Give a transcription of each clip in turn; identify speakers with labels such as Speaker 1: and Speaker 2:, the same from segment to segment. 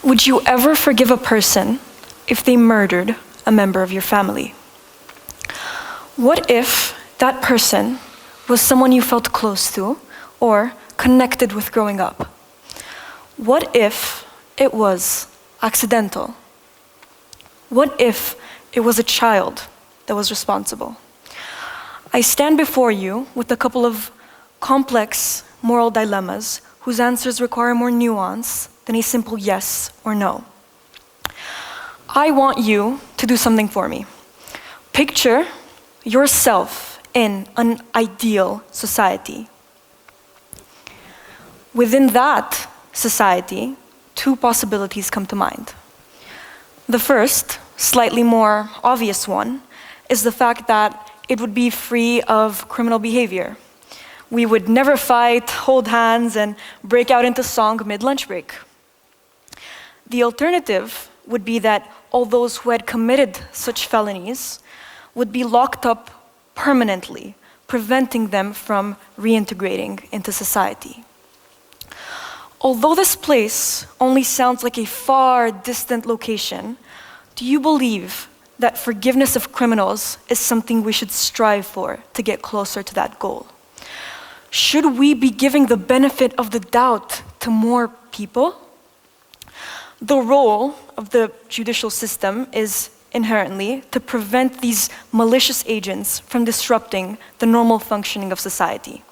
Speaker 1: Would you ever forgive a person if they murdered a member of your family? What if that person was someone you felt close to or connected with growing up? What if it was accidental? What if it was a child that was responsible? I stand before you with a couple of complex moral dilemmas whose answers require more nuance than a simple yes or no. I want you to do something for me. Picture yourself in an ideal society. Within that society, two possibilities come to mind. The first, slightly more obvious one, is the fact that it would be free of criminal behavior. We would never fight, hold hands, and break out into song mid-lunch break. The alternative would be that all those who had committed such felonies would be locked up permanently, preventing them from reintegrating into society. Although this place only sounds like a far distant location, do you believe that forgiveness of criminals is something we should strive for to get closer to that goal? Should we be giving the benefit of the doubt to more people? The role of the judicial system is inherently to prevent these malicious agents from disrupting the normal functioning of society.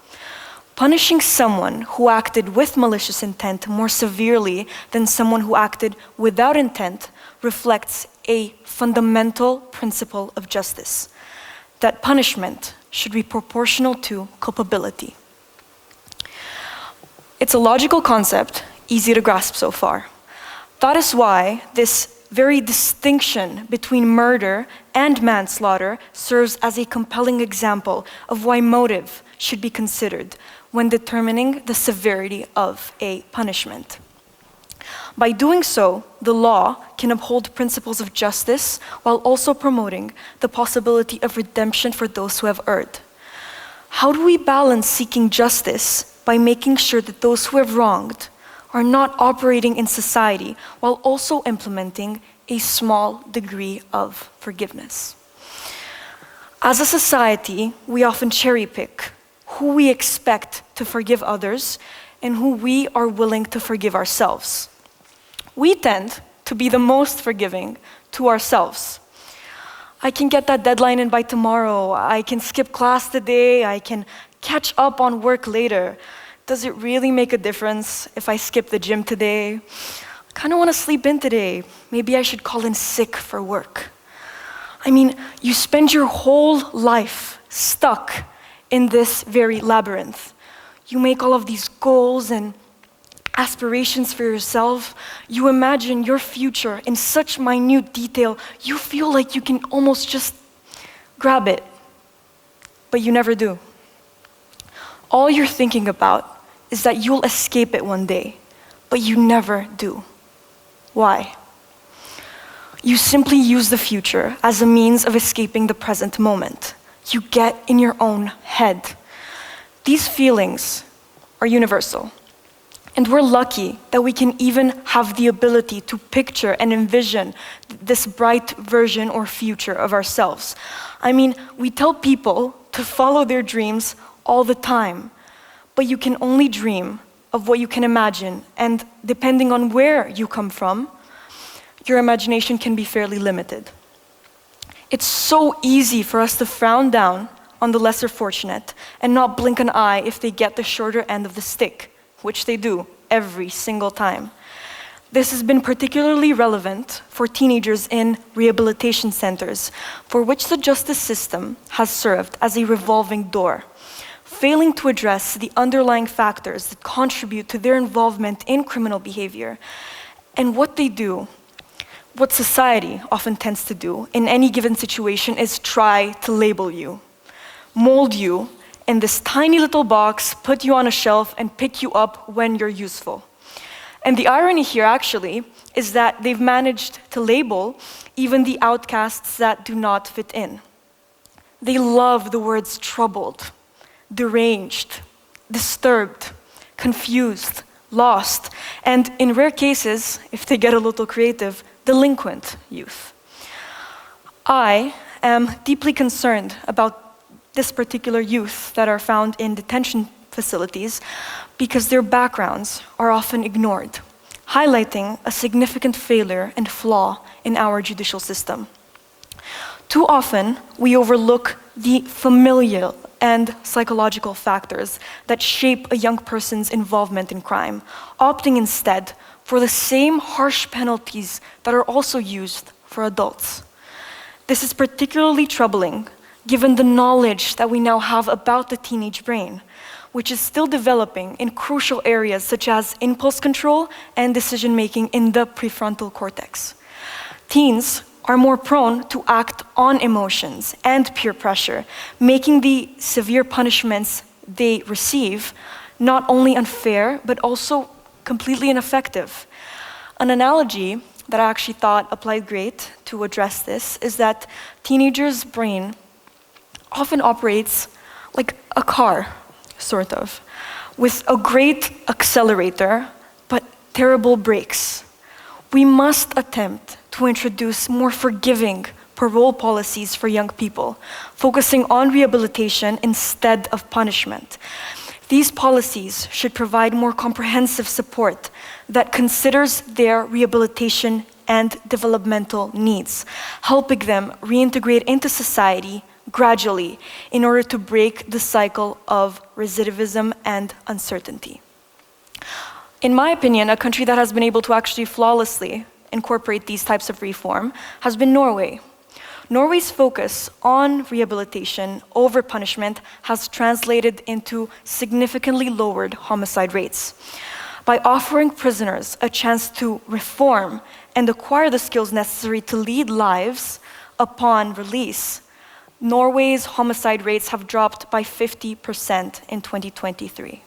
Speaker 1: Punishing someone who acted with malicious intent more severely than someone who acted without intent reflects a fundamental principle of justice, that punishment should be proportional to culpability. It's a logical concept, easy to grasp so far. That is why this very distinction between murder and manslaughter serves as a compelling example of why motive should be considered when determining the severity of a punishment. By doing so, the law can uphold principles of justice while also promoting the possibility of redemption for those who have erred. How do we balance seeking justice by making sure that those who have wronged are not operating in society while also implementing a small degree of forgiveness? As a society, we often cherry pick who we expect to forgive others and who we are willing to forgive ourselves. We tend to be the most forgiving to ourselves. I can get that deadline in by tomorrow. I can skip class today. I can catch up on work later. Does it really make a difference if I skip the gym today? I kind of want to sleep in today. Maybe I should call in sick for work. I mean, you spend your whole life stuck in this very labyrinth. You make all of these goals and aspirations for yourself. You imagine your future in such minute detail, you feel like you can almost just grab it, but you never do. All you're thinking about is that you'll escape it one day, but you never do. Why? You simply use the future as a means of escaping the present moment. You get in your own head. These feelings are universal, and we're lucky that we can even have the ability to picture and envision this bright version or future of ourselves. I mean, we tell people to follow their dreams all the time, but you can only dream of what you can imagine, and depending on where you come from, your imagination can be fairly limited. It's so easy for us to frown down on the lesser fortunate and not blink an eye if they get the shorter end of the stick, which they do every single time. This has been particularly relevant for teenagers in rehabilitation centers, for which the justice system has served as a revolving door, failing to address the underlying factors that contribute to their involvement in criminal behavior. And what they do, what society often tends to do in any given situation, is try to label you, mold you in this tiny little box, put you on a shelf, and pick you up when you're useful. And the irony here actually is that they've managed to label even the outcasts that do not fit in. They love the words troubled, deranged, disturbed, confused, lost, and in rare cases, if they get a little creative, delinquent youth. I am deeply concerned about this particular youth that are found in detention facilities because their backgrounds are often ignored, highlighting a significant failure and flaw in our judicial system. Too often, we overlook the familial and psychological factors that shape a young person's involvement in crime, opting instead for the same harsh penalties that are also used for adults. This is particularly troubling given the knowledge that we now have about the teenage brain, which is still developing in crucial areas such as impulse control and decision-making in the prefrontal cortex. Teens are more prone to act on emotions and peer pressure, making the severe punishments they receive not only unfair, but also completely ineffective. An analogy that I actually thought applied great to address this is that teenagers' brain often operates like a car, sort of, with a great accelerator, but terrible brakes. We must attempt to introduce more forgiving parole policies for young people, focusing on rehabilitation instead of punishment. These policies should provide more comprehensive support that considers their rehabilitation and developmental needs, helping them reintegrate into society gradually in order to break the cycle of recidivism and uncertainty. In my opinion, a country that has been able to actually flawlessly incorporate these types of reform has been Norway. Norway's focus on rehabilitation over punishment has translated into significantly lowered homicide rates. By offering prisoners a chance to reform and acquire the skills necessary to lead lives upon release, Norway's homicide rates have dropped by 50% in 2023.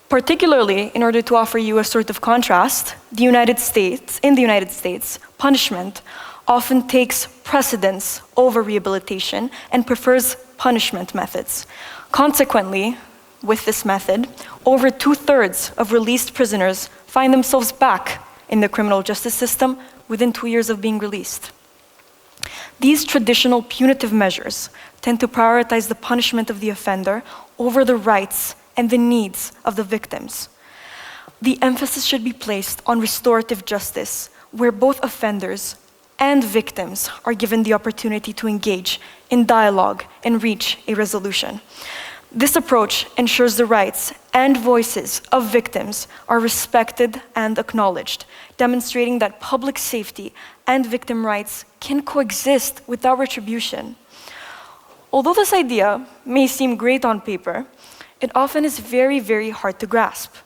Speaker 1: Particularly, in order to offer you a sort of contrast, in the United States, punishment often takes precedence over rehabilitation and prefers punishment methods. Consequently, with this method, over 2/3 of released prisoners find themselves back in the criminal justice system within 2 years of being released. These traditional punitive measures tend to prioritize the punishment of the offender over the rights and the needs of the victims. The emphasis should be placed on restorative justice, where both offenders and victims are given the opportunity to engage in dialogue and reach a resolution. This approach ensures the rights and voices of victims are respected and acknowledged, demonstrating that public safety and victim rights can coexist without retribution. Although this idea may seem great on paper, it often is very, very hard to grasp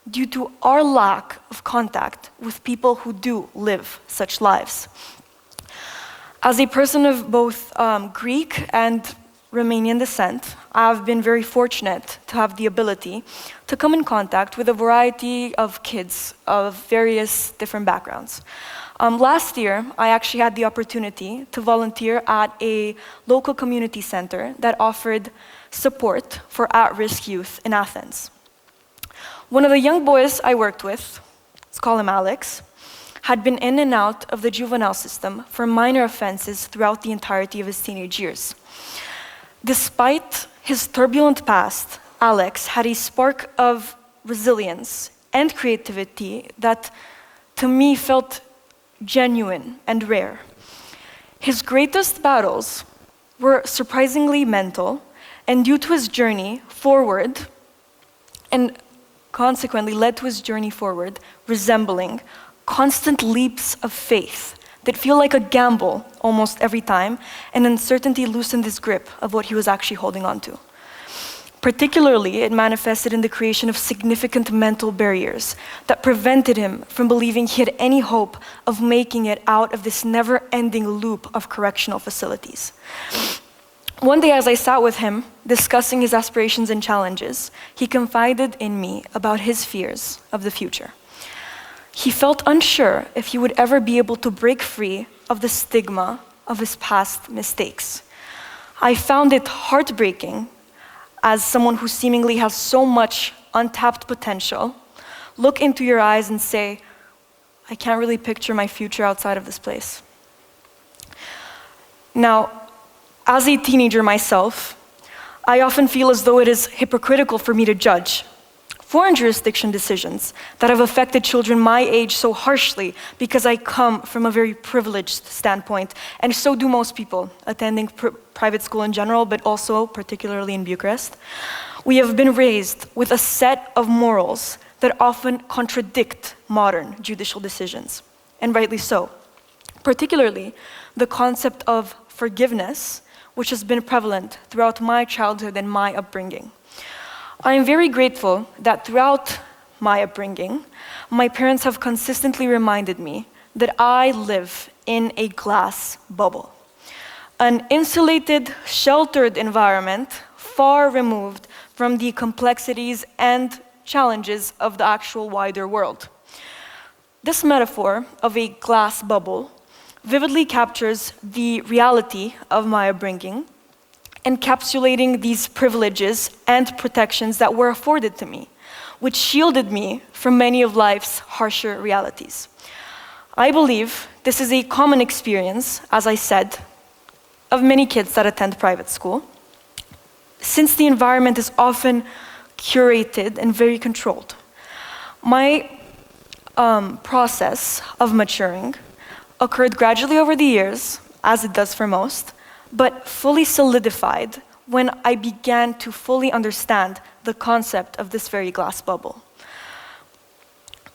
Speaker 1: due to our lack of contact with people who do live such lives. As a person of both Greek and Romanian descent, I've been very fortunate to have the ability to come in contact with a variety of kids of various different backgrounds. Last year, I actually had the opportunity to volunteer at a local community center that offered support for at-risk youth in Athens. One of the young boys I worked with, let's call him Alex, had been in and out of the juvenile system for minor offenses throughout the entirety of his teenage years. Despite his turbulent past, Alex had a spark of resilience and creativity that, to me, felt genuine and rare. His greatest battles were surprisingly mental, and due to his journey forward, and consequently led to his journey forward, resembling constant leaps of faith that feel like a gamble almost every time, and uncertainty loosened his grip of what he was actually holding on to. Particularly, it manifested in the creation of significant mental barriers that prevented him from believing he had any hope of making it out of this never-ending loop of correctional facilities. One day, as I sat with him, discussing his aspirations and challenges, he confided in me about his fears of the future. He felt unsure if he would ever be able to break free of the stigma of his past mistakes. I found it heartbreaking as someone who seemingly has so much untapped potential, look into your eyes and say, I can't really picture my future outside of this place. Now, as a teenager myself, I often feel as though it is hypocritical for me to judge foreign jurisdiction decisions that have affected children my age so harshly because I come from a very privileged standpoint, and so do most people attending private school in general, but also particularly in Bucharest. We have been raised with a set of morals that often contradict modern judicial decisions, and rightly so. Particularly, the concept of forgiveness, which has been prevalent throughout my childhood and my upbringing. I am very grateful that throughout my upbringing, my parents have consistently reminded me that I live in a glass bubble, an insulated, sheltered environment far removed from the complexities and challenges of the actual wider world. This metaphor of a glass bubble vividly captures the reality of my upbringing, encapsulating these privileges and protections that were afforded to me, which shielded me from many of life's harsher realities. I believe this is a common experience, as I said, of many kids that attend private school, since the environment is often curated and very controlled. My process of maturing occurred gradually over the years, as it does for most, but fully solidified when I began to fully understand the concept of this very glass bubble.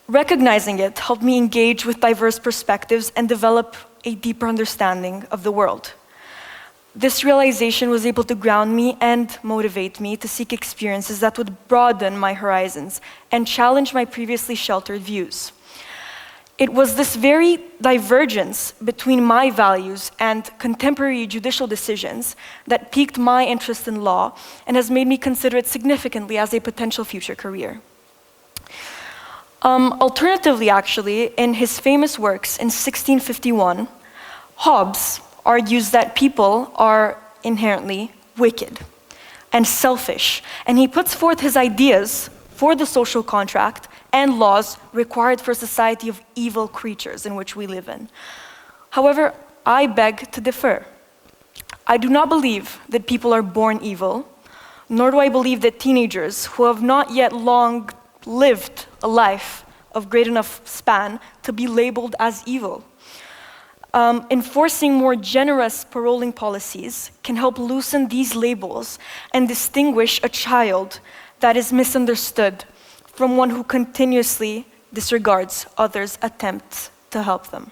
Speaker 1: Recognizing it helped me engage with diverse perspectives and develop a deeper understanding of the world. This realization was able to ground me and motivate me to seek experiences that would broaden my horizons and challenge my previously sheltered views. It was this very divergence between my values and contemporary judicial decisions that piqued my interest in law and has made me consider it significantly as a potential future career. Alternatively, actually, in his famous works in 1651, Hobbes argues that people are inherently wicked and selfish, and he puts forth his ideas for the social contract and laws required for a society of evil creatures in which we live in. However, I beg to differ. I do not believe that people are born evil, nor do I believe that teenagers who have not yet long lived a life of great enough span to be labeled as evil. Enforcing more generous paroling policies can help loosen these labels and distinguish a child that is misunderstood from one who continuously disregards others' attempts to help them.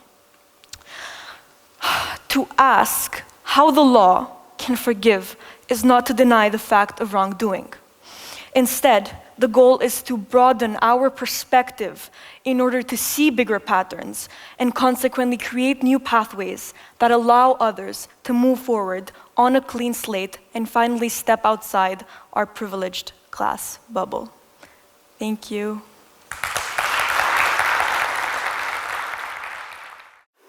Speaker 1: To ask how the law can forgive is not to deny the fact of wrongdoing. Instead, the goal is to broaden our perspective in order to see bigger patterns and consequently create new pathways that allow others to move forward on a clean slate and finally step outside our privileged class bubble. Thank you.